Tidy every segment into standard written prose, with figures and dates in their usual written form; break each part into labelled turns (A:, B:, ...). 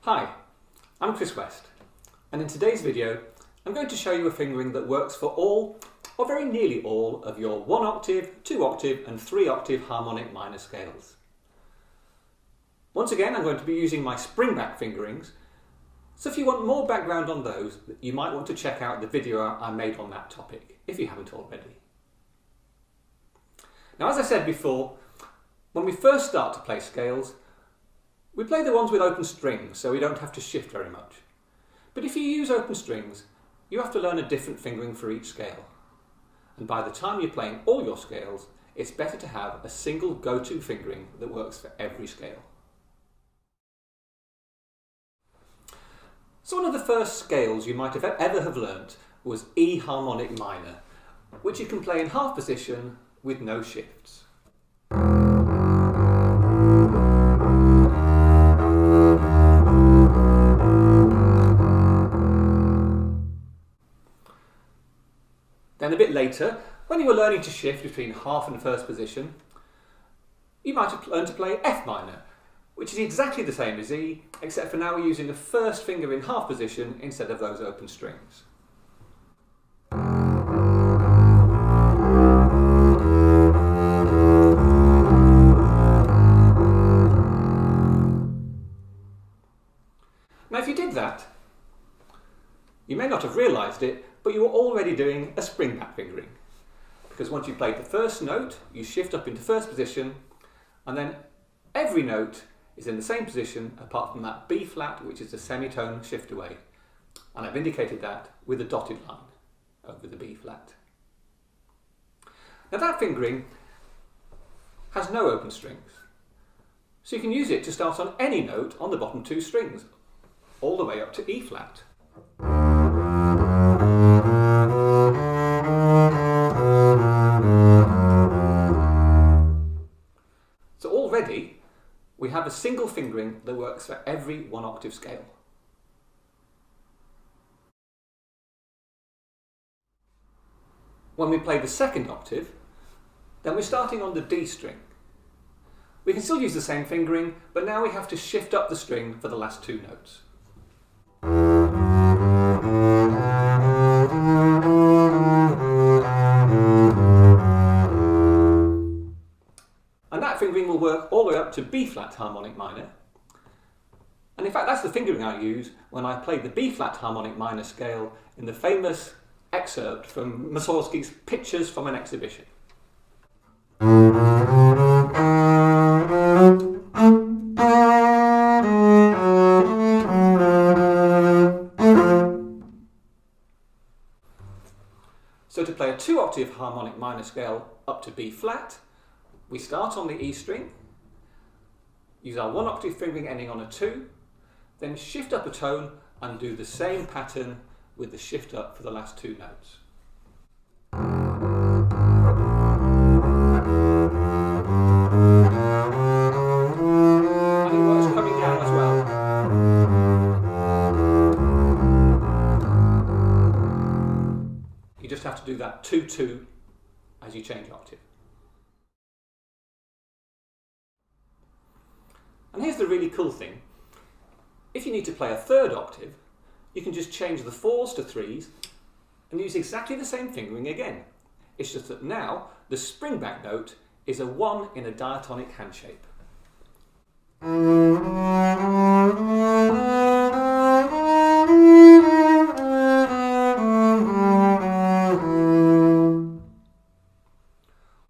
A: Hi, I'm Chris West, and in today's video I'm going to show you a fingering that works for all, or very nearly all, of your 1 octave, 2 octave and 3 octave harmonic minor scales. Once again, I'm going to be using my springback fingerings, so if you want more background on those, you might want to check out the video I made on that topic, if you haven't already. Now, as I said before, when we first start to play scales, we play the ones with open strings, so we don't have to shift very much. But if you use open strings, you have to learn a different fingering for each scale. And by the time you're playing all your scales, it's better to have a single go-to fingering that works for every scale. So one of the first scales you might have ever have learnt was E harmonic minor, which you can play in half position with no shifts. Then a bit later, when you were learning to shift between half and first position, you might have learned to play F minor, which is exactly the same as E, except for now we're using the first finger in half position instead of those open strings. Now if you did that, you may not have realised it, but you were already doing a springback fingering. Because once you played the first note, you shift up into first position, and then every note is in the same position apart from that B flat, which is a semitone shift away. And I've indicated that with a dotted line over the B flat. Now that fingering has no open strings, so you can use it to start on any note on the bottom two strings, all the way up to E flat. So already we have a single fingering that works for every 1 octave scale. When we play the second octave, then we're starting on the D string. We can still use the same fingering, but now we have to shift up the string for the last two notes. And that fingering will work all the way up to B flat harmonic minor. And in fact, that's the fingering I use when I play the B flat harmonic minor scale in the famous excerpt from Mussorgsky's Pictures from an Exhibition. So to play a 2 octave harmonic minor scale up to B flat, we start on the E string, use our 1 octave fingering ending on a 2, then shift up a tone and do the same pattern with the shift up for the last two notes. And it works coming down as well. You just have to do that 2-2 as you change octave. And here's the really cool thing. If you need to play a third octave, you can just change the 4s to 3s and use exactly the same fingering again. It's just that now the springback note is a 1 in a diatonic hand shape.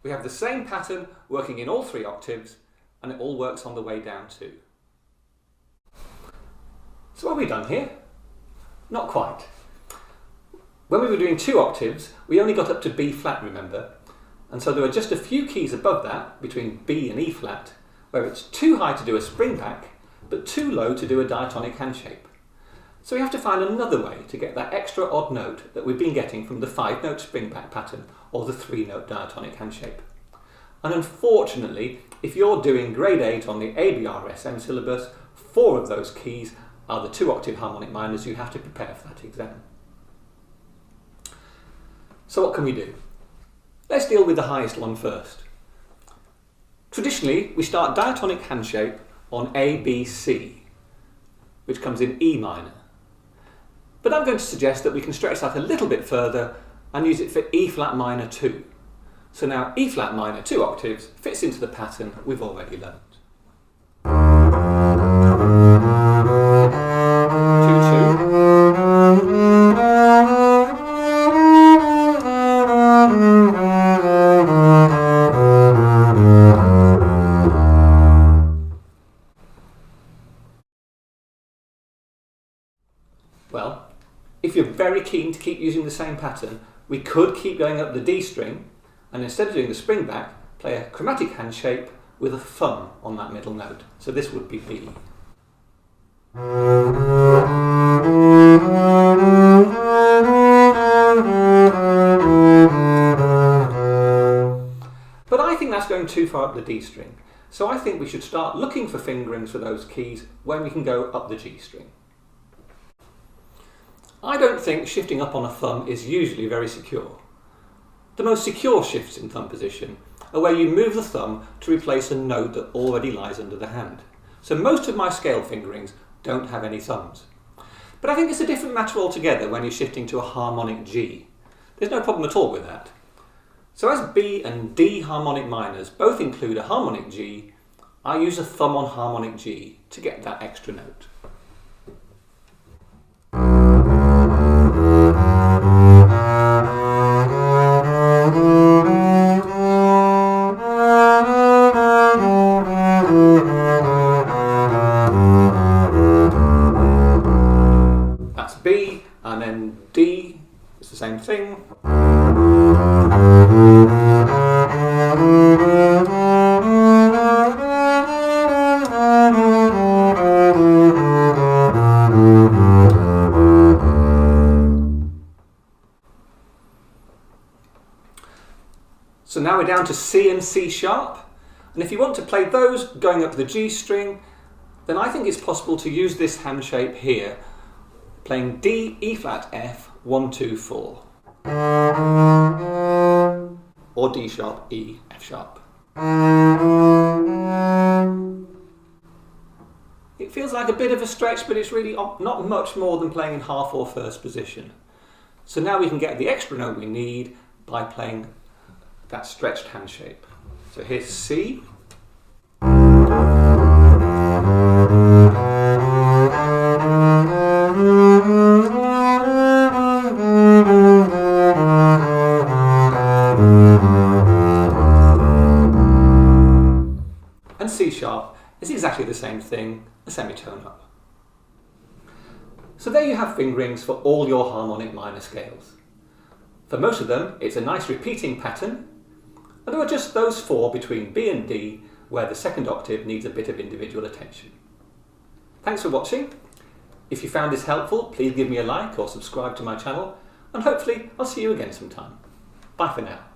A: We have the same pattern working in all 3 octaves, and it all works on the way down too. So what have we done here? Not quite. When we were doing 2 octaves, we only got up to B flat, remember? And so there are just a few keys above that, between B and E flat, where it's too high to do a springback, but too low to do a diatonic hand shape. So we have to find another way to get that extra odd note that we've been getting from the 5-note springback pattern or the 3-note diatonic hand shape. And unfortunately, if you're doing grade 8 on the ABRSM syllabus, 4 of those keys are the 2 octave harmonic minors you have to prepare for that exam. So what can we do? Let's deal with the highest one first. Traditionally, we start diatonic hand shape on A, B, C. which comes in E minor. But I'm going to suggest that we can stretch that a little bit further and use it for E flat minor 2. So now E flat minor 2 octaves fits into the pattern we've already learned. 2, 2. Well, if you're very keen to keep using the same pattern, we could keep going up the D string, and instead of doing the spring back, play a chromatic hand shape with a thumb on that middle note. So this would be B. But I think that's going too far up the D string. So I think we should start looking for fingerings for those keys when we can go up the G string. I don't think shifting up on a thumb is usually very secure. The most secure shifts in thumb position are where you move the thumb to replace a note that already lies under the hand. So most of my scale fingerings don't have any thumbs. But I think it's a different matter altogether when you're shifting to a harmonic G. There's no problem at all with that. So as B and D harmonic minors both include a harmonic G, I use a thumb on harmonic G to get that extra note. That's B, and then D, it's the same thing. So now we're down to C and C sharp, and if you want to play those going up the G string, then I think it's possible to use this hand shape here, playing D, E flat, F, 1, 2, 4. Or D sharp, E, F sharp. It feels like a bit of a stretch, but it's really not much more than playing in half or first position. So now we can get the extra note we need by playing that stretched hand shape. So here's C. And C sharp is exactly the same thing, a semitone up. So there you have fingerings for all your harmonic minor scales. For most of them, it's a nice repeating pattern, and there are just those 4 between B and D where the second octave needs a bit of individual attention. Thanks for watching. If you found this helpful, please give me a like or subscribe to my channel, and hopefully I'll see you again sometime. Bye for now.